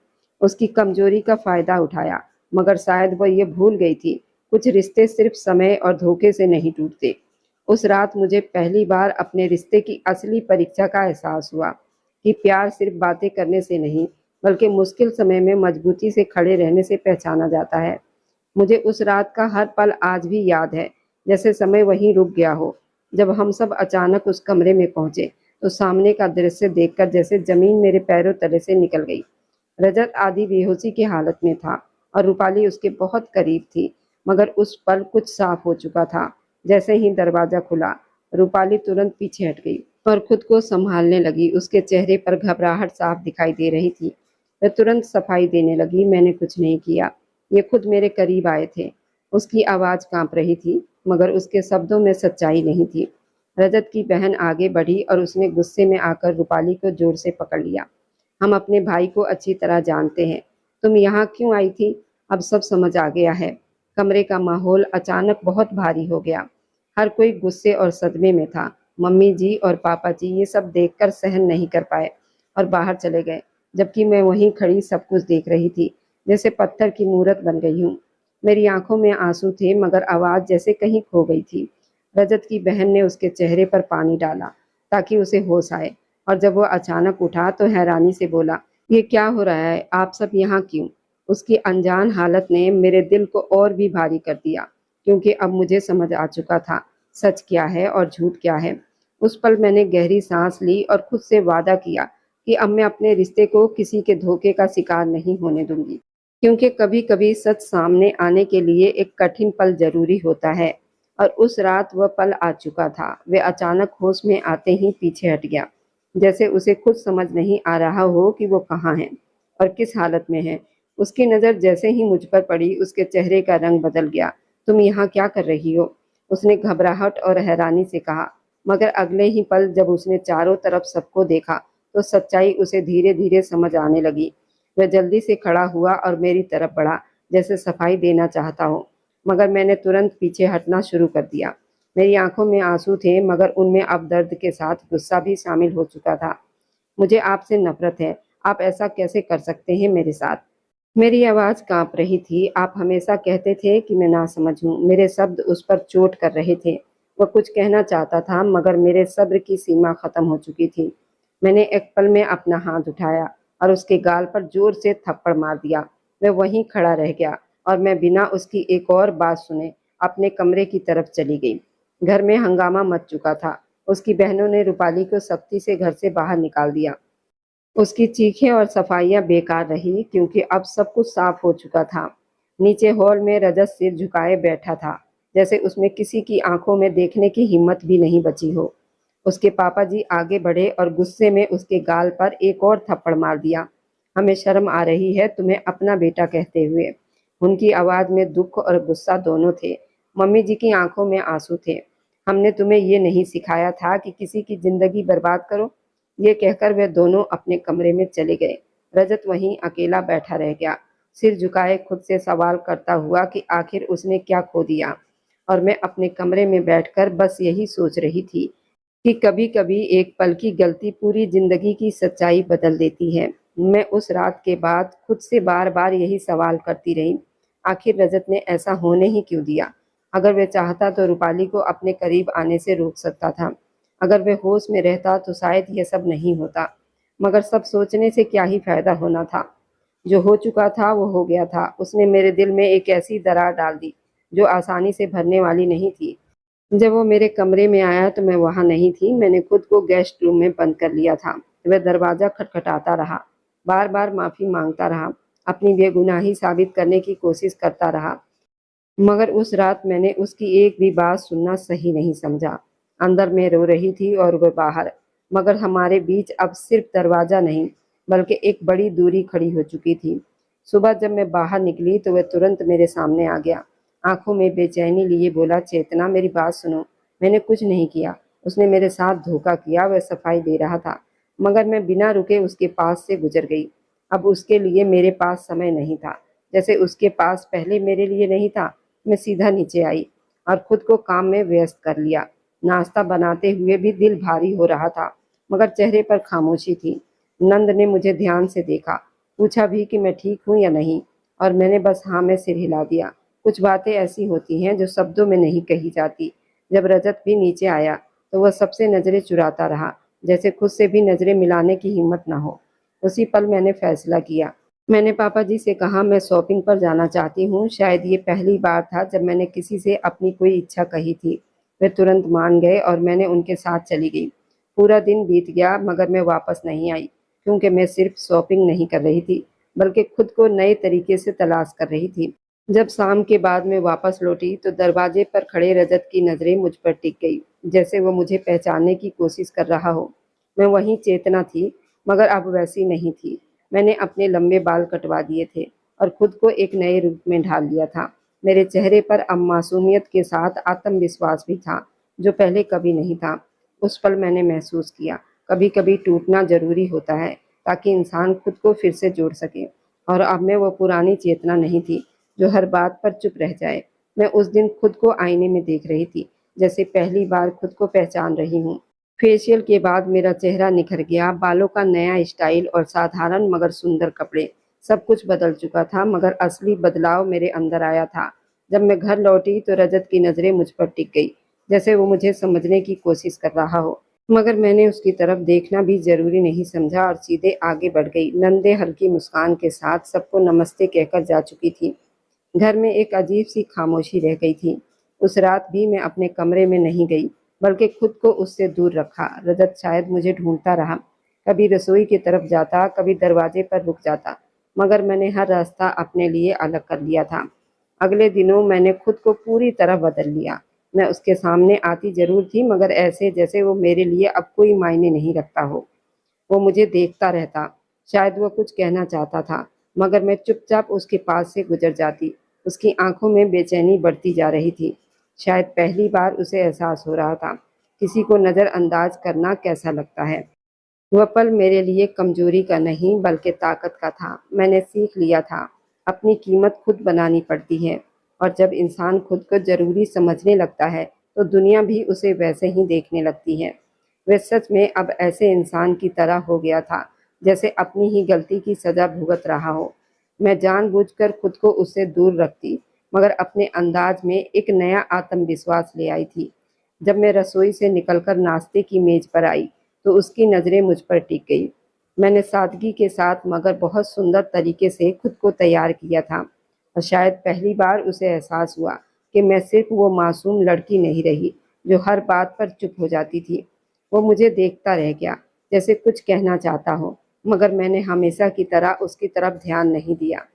उसकी कमजोरी का फायदा उठाया, मगर शायद वह ये भूल गई थी, कुछ रिश्ते सिर्फ समय और धोखे से नहीं टूटते। उस रात मुझे पहली बार अपने रिश्ते की असली परीक्षा का एहसास हुआ कि प्यार सिर्फ बातें करने से नहीं, बल्कि मुश्किल समय में मजबूती से खड़े रहने से पहचाना जाता है। मुझे उस रात का हर पल आज भी याद है, जैसे समय वहीं रुक गया हो। जब हम सब अचानक उस कमरे में पहुंचे, तो सामने का दृश्य देखकर जैसे जमीन मेरे पैरों तले से निकल गई। रजत आधी बेहोशी की हालत में था और रूपाली उसके बहुत करीब थी, मगर उस पल कुछ साफ हो चुका था। जैसे ही दरवाजा खुला, रूपाली तुरंत पीछे हट गई और खुद को संभालने लगी। उसके चेहरे पर घबराहट साफ दिखाई दे रही थी। वह तुरंत सफाई देने लगी, मैंने कुछ नहीं किया, ये खुद मेरे करीब आए थे। उसकी आवाज कांप रही थी, मगर उसके शब्दों में सच्चाई नहीं थी। रजत की बहन आगे बढ़ी और उसने गुस्से में आकर रूपाली को जोर से पकड़ लिया। हम अपने भाई को अच्छी तरह जानते हैं, तुम यहाँ क्यों आई थी? अब सब समझ आ गया है। कमरे का माहौल अचानक बहुत भारी हो गया। हर कोई गुस्से और सदमे में था। मम्मी जी और पापा जी ये सब देखकर सहन नहीं कर पाए और बाहर चले गए, जबकि मैं वहीं खड़ी सब कुछ देख रही थी, जैसे पत्थर की मूरत बन गई हूँ। मेरी आंखों में आंसू थे, मगर आवाज जैसे कहीं खो गई थी। रजत की बहन ने उसके चेहरे पर पानी डाला ताकि उसे होश आए, और जब वह अचानक उठा तो हैरानी से बोला, ये क्या हो रहा है? आप सब यहाँ क्यों? उसकी अनजान हालत ने मेरे दिल को और भी भारी कर दिया, क्योंकि अब मुझे समझ आ चुका था सच क्या है और झूठ क्या है। उस पल मैंने गहरी सांस ली और खुद से वादा किया कि अब मैं अपने रिश्ते को किसी के धोखे का शिकार नहीं होने दूंगी, क्योंकि कभी कभी सच सामने आने के लिए एक कठिन पल जरूरी होता है। और उस रात वह पल आ चुका था। वह अचानक होश में आते ही पीछे हट गया, जैसे उसे खुद समझ नहीं आ रहा हो कि वो कहाँ है और किस हालत में है। उसकी नज़र जैसे ही मुझ पर पड़ी, उसके चेहरे का रंग बदल गया। तुम यहाँ क्या कर रही हो? उसने घबराहट और हैरानी से कहा, मगर अगले ही पल जब उसने चारों तरफ सबको देखा, तो सच्चाई उसे धीरे धीरे समझ आने लगी। वह जल्दी से खड़ा हुआ और मेरी तरफ बढ़ा, जैसे सफाई देना चाहता हो, मगर मैंने तुरंत पीछे हटना शुरू कर दिया। मेरी आंखों में आंसू थे, मगर उनमें अब दर्द के साथ गुस्सा भी शामिल हो चुका था। मुझे आपसे नफरत है, आप ऐसा कैसे कर सकते हैं मेरे साथ? मेरी आवाज कांप रही थी। आप हमेशा कहते थे कि मैं नासमझ हूँ। मेरे शब्द उस पर चोट कर रहे थे। वह कुछ कहना चाहता था, मगर मेरे सब्र की सीमा खत्म हो चुकी थी। मैंने एक पल में अपना हाथ उठाया और उसके गाल पर जोर से थप्पड़ मार दिया। वह वहीं खड़ा रह गया और मैं बिना उसकी एक और बात सुने अपने कमरे की तरफ चली गई। घर में हंगामा मच चुका था। उसकी बहनों ने रूपाली को सख्ती से घर से बाहर निकाल दिया। उसकी चीखें और सफाइयां बेकार रही, क्योंकि अब सब कुछ साफ हो चुका था। नीचे हॉल में रजत सिर झुकाए बैठा था, जैसे उसमें किसी की आंखों में देखने की हिम्मत भी नहीं बची हो। उसके पापा जी आगे बढ़े और गुस्से में उसके गाल पर एक और थप्पड़ मार दिया। हमें शर्म आ रही है तुम्हें अपना बेटा कहते हुए। उनकी आवाज में दुख और गुस्सा दोनों थे। मम्मी जी की आंखों में आंसू थे। हमने तुम्हें ये नहीं सिखाया था कि किसी की जिंदगी बर्बाद करो? ये कहकर वे दोनों अपने कमरे में चले गए। रजत वहीं अकेला बैठा रह गया, सिर झुकाए खुद से सवाल करता हुआ कि आखिर उसने क्या खो दिया। और मैं अपने कमरे में बैठकर बस यही सोच रही थी कि कभी-कभी एक पल की गलती पूरी जिंदगी की सच्चाई बदल देती है। मैं उस रात के बाद खुद से बार-बार यही सवाल करती रही, आखिर रजत ने ऐसा होने ही क्यों दिया? अगर वह चाहता तो रूपाली को अपने करीब आने से रोक सकता था। अगर वह होश में रहता तो शायद यह सब नहीं होता, मगर सब सोचने से क्या ही फायदा होना था। जो हो चुका था वो हो गया था। उसने मेरे दिल में एक ऐसी दरार डाल दी जो आसानी से भरने वाली नहीं थी। जब वो मेरे कमरे में आया तो मैं वहां नहीं थी। मैंने खुद को गेस्ट रूम में बंद कर लिया था। वह दरवाजा खटखटाता रहा, बार बार माफी मांगता रहा, अपनी बेगुनाही साबित करने की कोशिश करता रहा। मगर उस रात मैंने उसकी एक भी बात सुनना सही नहीं समझा। अंदर में रो रही थी और वह बाहर, मगर हमारे बीच अब सिर्फ दरवाजा नहीं बल्कि एक बड़ी दूरी खड़ी हो चुकी थी। सुबह जब मैं बाहर निकली तो वह तुरंत मेरे सामने आ गया। आंखों में बेचैनी लिए बोला, चेतना मेरी बात सुनो। मैंने कुछ नहीं किया। उसने मेरे साथ धोखा किया। वह सफाई दे रहा था, मगर मैं बिना रुके उसके पास से गुजर गई। अब उसके लिए मेरे पास समय नहीं था, जैसे उसके पास पहले मेरे लिए नहीं था। मैं सीधा नीचे आई और खुद को काम में व्यस्त कर लिया। नाश्ता बनाते हुए भी दिल भारी हो रहा था, मगर चेहरे पर खामोशी थी। नंद ने मुझे ध्यान से देखा, पूछा भी कि मैं ठीक हूँ या नहीं, और मैंने बस हाँ में सिर हिला दिया। कुछ बातें ऐसी होती हैं जो शब्दों में नहीं कही जाती। जब रजत भी नीचे आया तो वह सबसे नजरें चुराता रहा, जैसे खुद से भी नजरें मिलाने की हिम्मत न हो। उसी पल मैंने फैसला किया। मैंने पापा जी से कहा, मैं शॉपिंग पर जाना चाहती हूँ। शायद ये पहली बार था जब मैंने किसी से अपनी कोई इच्छा कही थी। वे तुरंत मान गए और मैंने उनके साथ चली गई। पूरा दिन बीत गया मगर मैं वापस नहीं आई, क्योंकि मैं सिर्फ शॉपिंग नहीं कर रही थी बल्कि खुद को नए तरीके से तलाश कर रही थी। जब शाम के बाद मैं वापस लौटी तो दरवाजे पर खड़े रजत की नजरें मुझ पर टिक गई, जैसे वो मुझे पहचानने की कोशिश कर रहा हो। मैं वही चेतना थी, मगर अब वैसी नहीं थी। मैंने अपने लंबे बाल कटवा दिए थे और खुद को एक नए रूप में ढाल लिया था। मेरे चेहरे पर अब मासूमियत के साथ आत्मविश्वास भी था, जो पहले कभी नहीं था। उस पल मैंने महसूस किया, कभी कभी टूटना जरूरी होता है ताकि इंसान खुद को फिर से जोड़ सके। और अब मैं वो पुरानी चेतना नहीं थी जो हर बात पर चुप रह जाए। मैं उस दिन खुद को आईने में देख रही थी, जैसे पहली बार खुद को पहचान रही हूँ। फेशियल के बाद मेरा चेहरा निखर गया, बालों का नया स्टाइल और साधारण मगर सुंदर कपड़े। सब कुछ बदल चुका था, मगर असली बदलाव मेरे अंदर आया था जब मैं घर लौटी तो रजत की नज़रें मुझ पर टिक गई, जैसे वो मुझे समझने की कोशिश कर रहा हो। मगर मैंने उसकी तरफ देखना भी जरूरी नहीं समझा और सीधे आगे बढ़ गई। नंदे हल्की मुस्कान के साथ सबको नमस्ते कहकर जा चुकी थी। घर में एक अजीब सी खामोशी रह गई थी। उस रात भी मैं अपने कमरे में नहीं गई, बल्कि खुद को उससे दूर रखा। रजत शायद मुझे ढूंढता रहा, कभी रसोई की तरफ जाता, कभी दरवाजे पर रुक जाता, मगर मैंने हर रास्ता अपने लिए अलग कर लिया था। अगले दिनों मैंने खुद को पूरी तरह बदल लिया। मैं उसके सामने आती जरूर थी, मगर ऐसे जैसे वो मेरे लिए अब कोई मायने नहीं रखता हो। वो मुझे देखता रहता, शायद वो कुछ कहना चाहता था, मगर मैं चुपचाप उसके पास से गुजर जाती। उसकी आंखों में बेचैनी बढ़ती जा रही थी। शायद पहली बार उसे एहसास हो रहा था किसी को नज़रअंदाज करना कैसा लगता है। वह पल मेरे लिए कमजोरी का नहीं बल्कि ताकत का था। मैंने सीख लिया था, अपनी कीमत खुद बनानी पड़ती है, और जब इंसान खुद को जरूरी समझने लगता है तो दुनिया भी उसे वैसे ही देखने लगती है। वह सच में अब ऐसे इंसान की तरह हो गया था जैसे अपनी ही गलती की सजा भुगत रहा हो। मैं जानबूझकर खुद को उससे दूर रखती, मगर अपने अंदाज में एक नया आत्मविश्वास ले आई थी। जब मैं रसोई से निकलकर नाश्ते की मेज पर आई तो उसकी नज़रें मुझ पर टिक गई। मैंने सादगी के साथ मगर बहुत सुंदर तरीके से खुद को तैयार किया था, और शायद पहली बार उसे एहसास हुआ कि मैं सिर्फ वो मासूम लड़की नहीं रही जो हर बात पर चुप हो जाती थी। वो मुझे देखता रह गया, जैसे कुछ कहना चाहता हो, मगर मैंने हमेशा की तरह उसकी तरफ ध्यान नहीं दिया।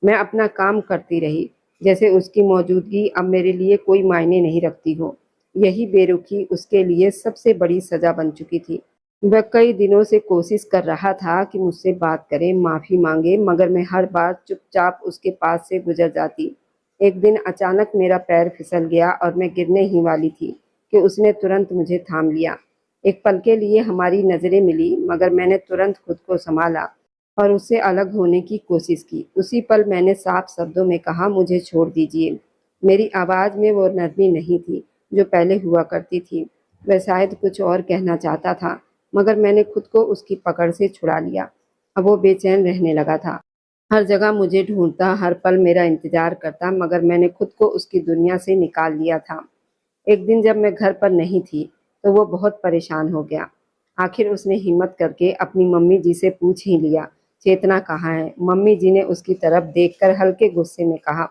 मैं अपना काम करती रही, जैसे उसकी मौजूदगी अब मेरे लिए कोई मायने नहीं रखती हो। यही बेरुखी उसके लिए सबसे बड़ी सजा बन चुकी थी। वह कई दिनों से कोशिश कर रहा था कि मुझसे बात करे, माफ़ी मांगे, मगर मैं हर बार चुपचाप उसके पास से गुजर जाती। एक दिन अचानक मेरा पैर फिसल गया और मैं गिरने ही वाली थी कि उसने तुरंत मुझे थाम लिया। एक पल के लिए हमारी नज़रें मिली, मगर मैंने तुरंत खुद को संभाला और उससे अलग होने की कोशिश की। उसी पल मैंने साफ शब्दों में कहा, मुझे छोड़ दीजिए। मेरी आवाज़ में वो नरमी नहीं थी जो पहले हुआ करती थी। वह शायद कुछ और कहना चाहता था, मगर मैंने खुद को उसकी पकड़ से छुड़ा लिया। अब वो बेचैन रहने लगा था, हर जगह मुझे ढूंढता, हर पल मेरा इंतजार करता, मगर मैंने खुद को उसकी दुनिया से निकाल लिया था। एक दिन जब मैं घर पर नहीं थी तो वो बहुत परेशान हो गया। आखिर उसने हिम्मत करके अपनी मम्मी जी से पूछ ही लिया, चेतना कहाँ है? मम्मी जी ने उसकी तरफ देखकर हल्के गुस्से में कहा,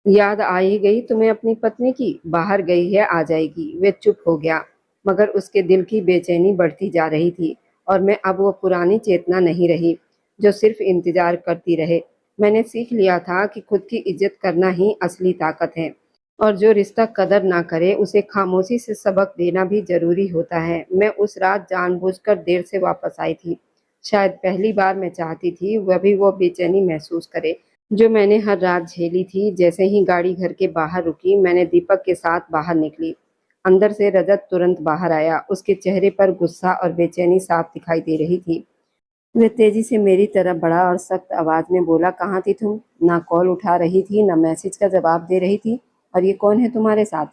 याद आ ही गई तुम्हें अपनी पत्नी की? बाहर गई है, आ जाएगी। वे चुप हो गया, मगर उसके दिल की बेचैनी बढ़ती जा रही थी और मैं अब वो पुरानी चेतना नहीं रही जो सिर्फ इंतजार करती रहे। मैंने सीख लिया था कि खुद की इज्जत करना ही असली ताकत है और जो रिश्ता कदर ना करे उसे खामोशी से सबक देना भी जरूरी होता है। मैं उस रात जानबूझकर देर से वापस आई थी। शायद पहली बार मैं चाहती थी वह भी वो बेचैनी महसूस करे जो मैंने हर रात झेली थी। जैसे ही गाड़ी घर के बाहर रुकी, मैंने दीपक के साथ बाहर निकली। अंदर से रजत तुरंत बाहर आया। उसके चेहरे पर गुस्सा और बेचैनी साफ दिखाई दे रही थी। वह तेजी से मेरी तरफ बढ़ा और सख्त आवाज में बोला, कहाँ थी तुम? ना कॉल उठा रही थी, ना मैसेज का जवाब दे रही थी। और ये कौन है तुम्हारे साथ?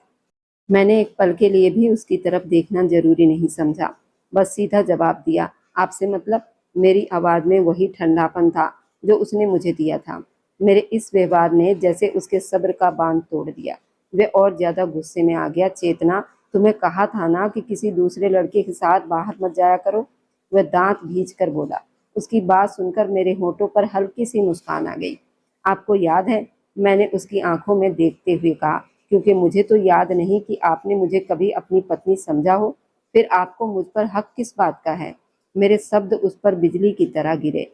मैंने एक पल के लिए भी उसकी तरफ देखना जरूरी नहीं समझा, बस सीधा जवाब दिया, आपसे मतलब? मेरी आवाज में वही ठंडापन था जो उसने मुझे दिया था। मेरे इस व्यवहार ने जैसे उसके सब्र का बांध तोड़ दिया। वे और ज्यादा गुस्से में आ गया। चेतना, तुम्हें कहा था ना कि किसी दूसरे लड़के के साथ बाहर मत जाया करो। वह दांत भींच कर बोला। उसकी बात सुनकर मेरे होठों पर हल्की सी मुस्कान आ गई। आपको याद है? मैंने उसकी आंखों में देखते हुए कहा, क्योंकि मुझे तो याद नहीं कि आपने मुझे कभी अपनी पत्नी समझा हो। फिर आपको मुझ पर हक किस बात का है? मेरे शब्द उस पर बिजली की तरह गिरे।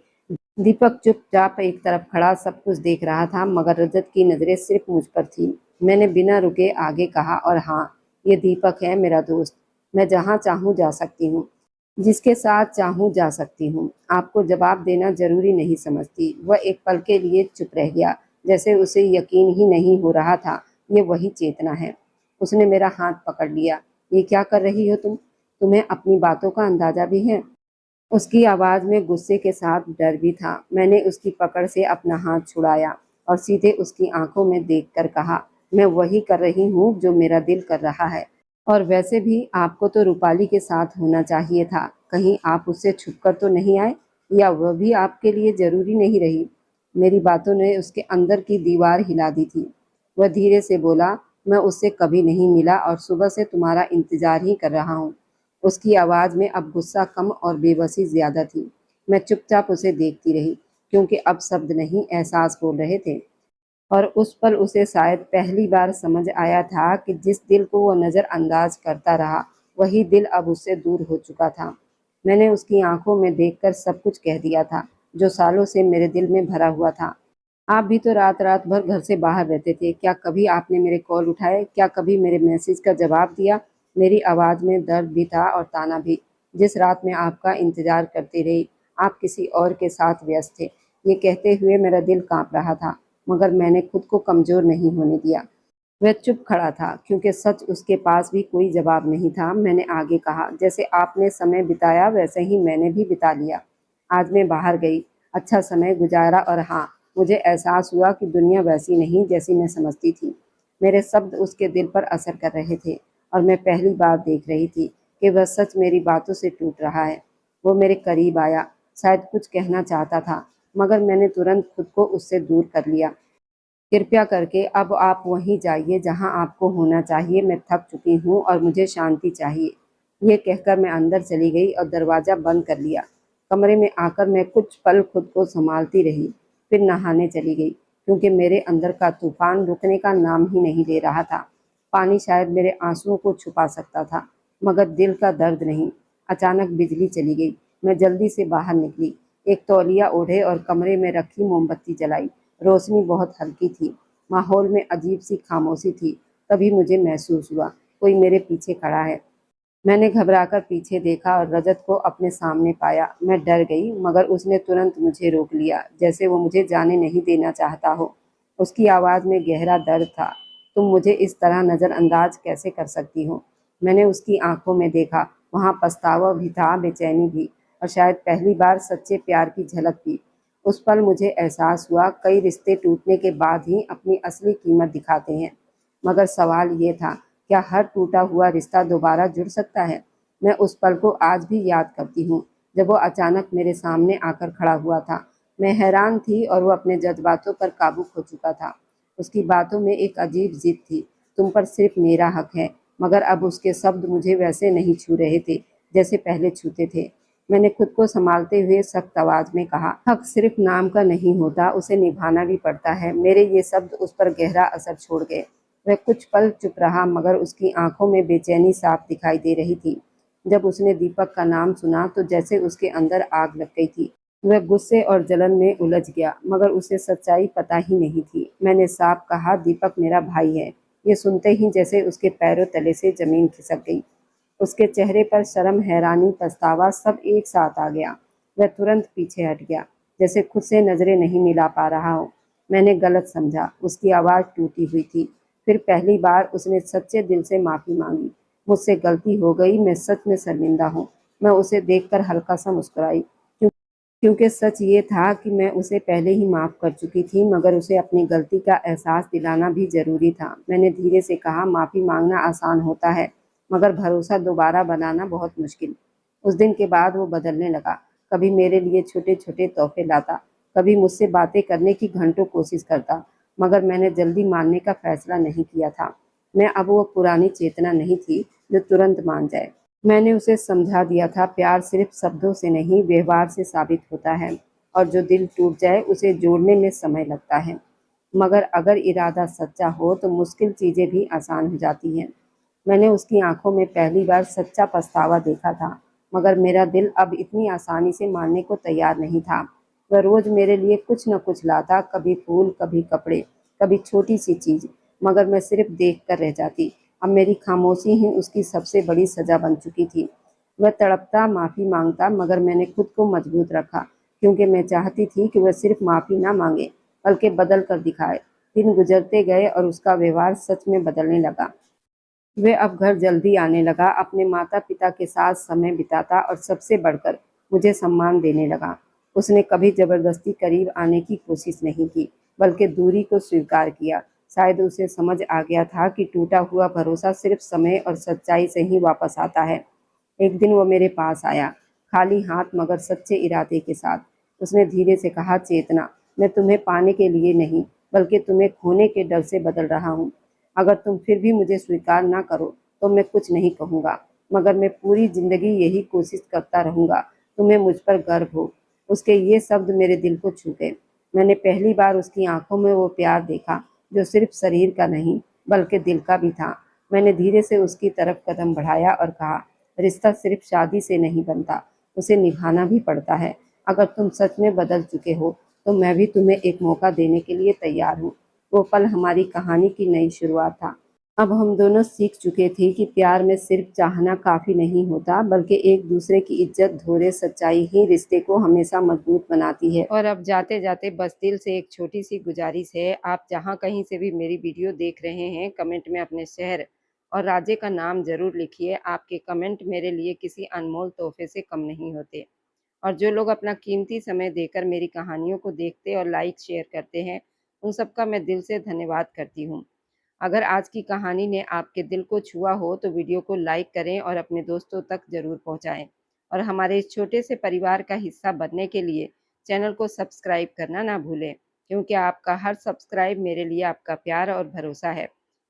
दीपक चुपचाप एक तरफ खड़ा सब कुछ देख रहा था, मगर रजत की नजरें सिर्फ मुझ पर थी। मैंने बिना रुके आगे कहा, और हाँ, ये दीपक है मेरा दोस्त। मैं जहाँ चाहूँ जा सकती हूँ, जिसके साथ चाहूँ जा सकती हूँ। आपको जवाब देना जरूरी नहीं समझती। वह एक पल के लिए चुप रह गया, जैसे उसे यकीन ही नहीं हो रहा था ये वही चेतना है। उसने मेरा हाथ पकड़ लिया। ये क्या कर रही हो तुम? तुम्हें अपनी बातों का अंदाजा भी है? उसकी आवाज में गुस्से के साथ डर भी था। मैंने उसकी पकड़ से अपना हाथ छुड़ाया और सीधे उसकी आंखों में देखकर कहा, मैं वही कर रही हूँ जो मेरा दिल कर रहा है। और वैसे भी आपको तो रूपाली के साथ होना चाहिए था। कहीं आप उससे छुपकर तो नहीं आए, या वह भी आपके लिए जरूरी नहीं रही? मेरी बातों ने उसके अंदर की दीवार हिला दी थी। वह धीरे से बोला, मैं उससे कभी नहीं मिला और सुबह से तुम्हारा इंतजार ही कर रहा हूँ। उसकी आवाज में अब गुस्सा कम और बेबसी ज्यादा थी। मैं चुपचाप उसे देखती रही, क्योंकि अब शब्द नहीं एहसास बोल रहे थे। और उस पल उसे शायद पहली बार समझ आया था कि जिस दिल को वो नजरअंदाज करता रहा, वही दिल अब उससे दूर हो चुका था। मैंने उसकी आंखों में देखकर सब कुछ कह दिया था जो सालों से मेरे दिल में भरा हुआ था। आप भी तो रात रात भर घर से बाहर रहते थे। क्या कभी आपने मेरे कॉल उठाए? क्या कभी मेरे मैसेज का जवाब दिया? मेरी आवाज में दर्द भी था और ताना भी। जिस रात में आपका इंतजार करती रही, आप किसी और के साथ व्यस्त थे। ये कहते हुए मेरा दिल कांप रहा था, मगर मैंने खुद को कमजोर नहीं होने दिया। वह चुप खड़ा था, क्योंकि सच उसके पास भी कोई जवाब नहीं था। मैंने आगे कहा, जैसे आपने समय बिताया वैसे ही मैंने भी बिता लिया। आज मैं बाहर गई, अच्छा समय गुजारा, और हाँ, मुझे एहसास हुआ कि दुनिया वैसी नहीं जैसी मैं समझती थी। मेरे शब्द उसके दिल पर असर कर रहे थे और मैं पहली बार देख रही थी कि वह सच मेरी बातों से टूट रहा है। वो मेरे करीब आया, शायद कुछ कहना चाहता था, मगर मैंने तुरंत खुद को उससे दूर कर लिया। कृपया करके अब आप वहीं जाइए जहां आपको होना चाहिए। मैं थक चुकी हूँ और मुझे शांति चाहिए। ये कहकर मैं अंदर चली गई और दरवाज़ा बंद कर लिया। कमरे में आकर मैं कुछ पल खुद को संभालती रही, फिर नहाने चली गई, क्योंकि मेरे अंदर का तूफान रुकने का नाम ही नहीं ले रहा था। पानी शायद मेरे आंसुओं को छुपा सकता था, मगर दिल का दर्द नहीं। अचानक बिजली चली गई। मैं जल्दी से बाहर निकली, एक तौलिया ओढ़े और कमरे में रखी मोमबत्ती जलाई। रोशनी बहुत हल्की थी। माहौल में अजीब सी खामोशी थी। तभी मुझे महसूस हुआ कोई मेरे पीछे खड़ा है। मैंने घबराकर पीछे देखा और रजत को अपने सामने पाया। मैं डर गई, मगर उसने तुरंत मुझे रोक लिया, जैसे वो मुझे जाने नहीं देना चाहता हो। उसकी आवाज़ में गहरा दर्द था। तुम मुझे इस तरह नज़रअंदाज कैसे कर सकती हो? मैंने उसकी आंखों में देखा। वहाँ पछतावा भी था, बेचैनी भी, और शायद पहली बार सच्चे प्यार की झलक भी। उस पल मुझे एहसास हुआ, कई रिश्ते टूटने के बाद ही अपनी असली कीमत दिखाते हैं। मगर सवाल ये था, क्या हर टूटा हुआ रिश्ता दोबारा जुड़ सकता है? मैं उस पल को आज भी याद करती हूँ, जब वो अचानक मेरे सामने आकर खड़ा हुआ था। मैं हैरान थी और वो अपने जज्बातों पर काबू खो चुका था। उसकी बातों में एक अजीब जिद थी, तुम पर सिर्फ मेरा हक है, मगर अब उसके शब्द मुझे वैसे नहीं छू रहे थे जैसे पहले छूते थे। मैंने खुद को संभालते हुए सख्त आवाज में कहा, हक सिर्फ नाम का नहीं होता, उसे निभाना भी पड़ता है। मेरे ये शब्द उस पर गहरा असर छोड़ गए। वह कुछ पल चुप रहा, मगर उसकी आंखों में बेचैनी साफ दिखाई दे रही थी। जब उसने दीपक का नाम सुना तो जैसे उसके अंदर आग लग गई थी। वह गुस्से और जलन में उलझ गया, मगर उसे सच्चाई पता ही नहीं थी। मैंने साफ कहा, दीपक मेरा भाई है। ये सुनते ही जैसे उसके पैरों तले से जमीन खिसक गई। उसके चेहरे पर शर्म, हैरानी, पछतावा सब एक साथ आ गया। वह तुरंत पीछे हट गया, जैसे खुद से नजरें नहीं मिला पा रहा हो। मैंने गलत समझा। उसकी आवाज टूटी हुई थी। फिर पहली बार उसने सच्चे दिल से माफी मांगी। मुझसे गलती हो गई, मैं सच में शर्मिंदा हूँ। मैं उसे देखकर हल्का सा मुस्कुराई, क्योंकि सच ये था कि मैं उसे पहले ही माफ कर चुकी थी, मगर उसे अपनी गलती का एहसास दिलाना भी जरूरी था। मैंने धीरे से कहा, माफी मांगना आसान होता है, मगर भरोसा दोबारा बनाना बहुत मुश्किल। उस दिन के बाद वो बदलने लगा। कभी मेरे लिए छोटे छोटे तोहफे लाता, कभी मुझसे बातें करने की घंटों कोशिश करता, मगर मैंने जल्दी मानने का फैसला नहीं किया था। मैं अब वो पुरानी चेतना नहीं थी जो तुरंत मान जाए। मैंने उसे समझा दिया था, प्यार सिर्फ शब्दों से नहीं, व्यवहार से साबित होता है, और जो दिल टूट जाए उसे जोड़ने में समय लगता है। मगर अगर इरादा सच्चा हो तो मुश्किल चीजें भी आसान हो जाती हैं। मैंने उसकी आंखों में पहली बार सच्चा पछतावा देखा था, मगर मेरा दिल अब इतनी आसानी से मानने को तैयार नहीं था। वह रोज मेरे लिए कुछ न कुछ लाता, कभी फूल, कभी कपड़े, कभी छोटी सी चीज, मगर मैं सिर्फ देख कर रह जाती। अब मेरी खामोशी ही उसकी सबसे बड़ी सजा बन चुकी थी। वह तड़पता, माफी मांगता, मगर मैंने खुद को मजबूत रखा, क्योंकि मैं चाहती थी कि वह सिर्फ माफी ना मांगे, बल्कि बदल कर दिखाए। दिन गुजरते गए और उसका व्यवहार सच में बदलने लगा। वे अब घर जल्दी आने लगा, अपने माता पिता के साथ समय बिताता और सबसे बढ़कर मुझे सम्मान देने लगा। उसने कभी जबरदस्ती करीब आने की कोशिश नहीं की, बल्कि दूरी को स्वीकार किया। शायद उसे समझ आ गया था कि टूटा हुआ भरोसा सिर्फ समय और सच्चाई से ही वापस आता है। एक दिन वो मेरे पास आया, खाली हाथ मगर सच्चे इरादे के साथ। उसने धीरे से कहा, चेतना, मैं तुम्हें पाने के लिए नहीं, बल्कि तुम्हें खोने के डर से बदल रहा हूँ। अगर तुम फिर भी मुझे स्वीकार ना करो तो मैं कुछ नहीं कहूँगा, मगर मैं पूरी जिंदगी यही कोशिश करता रहूँगा, तुम्हें मुझ पर गर्व हो। उसके ये शब्द मेरे दिल को छू गए। मैंने पहली बार उसकी आंखों में वो प्यार देखा जो सिर्फ शरीर का नहीं, बल्कि दिल का भी था। मैंने धीरे से उसकी तरफ कदम बढ़ाया और कहा, रिश्ता सिर्फ शादी से नहीं बनता, उसे निभाना भी पड़ता है। अगर तुम सच में बदल चुके हो तो मैं भी तुम्हें एक मौका देने के लिए तैयार हूँ। वो पल हमारी कहानी की नई शुरुआत था। अब हम दोनों सीख चुके थे कि प्यार में सिर्फ चाहना काफी नहीं होता, बल्कि एक दूसरे की इज्जत, धैर्य, सच्चाई ही रिश्ते को हमेशा मजबूत बनाती है। और अब जाते जाते बस दिल से एक छोटी सी गुजारिश है, आप जहाँ कहीं से भी मेरी वीडियो देख रहे हैं, कमेंट में अपने शहर और राज्य का नाम जरूर लिखिए। आपके कमेंट मेरे लिए किसी अनमोल तोहफे से कम नहीं होते। और जो लोग अपना कीमती समय देकर मेरी कहानियों को देखते और लाइक शेयर करते हैं, उन सबका मैं दिल से धन्यवाद करती हूँ। अगर आज की कहानी ने आपके दिल को छुआ हो तो वीडियो को लाइक करें और अपने दोस्तों तक ज़रूर पहुँचाएं। और हमारे इस छोटे से परिवार का हिस्सा बनने के लिए चैनल को सब्सक्राइब करना ना भूलें, क्योंकि आपका हर सब्सक्राइब मेरे लिए आपका प्यार और भरोसा है।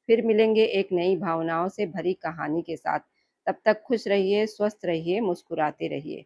फिर मिलेंगे एक नई भावनाओं से भरी कहानी के साथ। तब तक खुश रहिए, स्वस्थ रहिए, मुस्कुराते रहिए।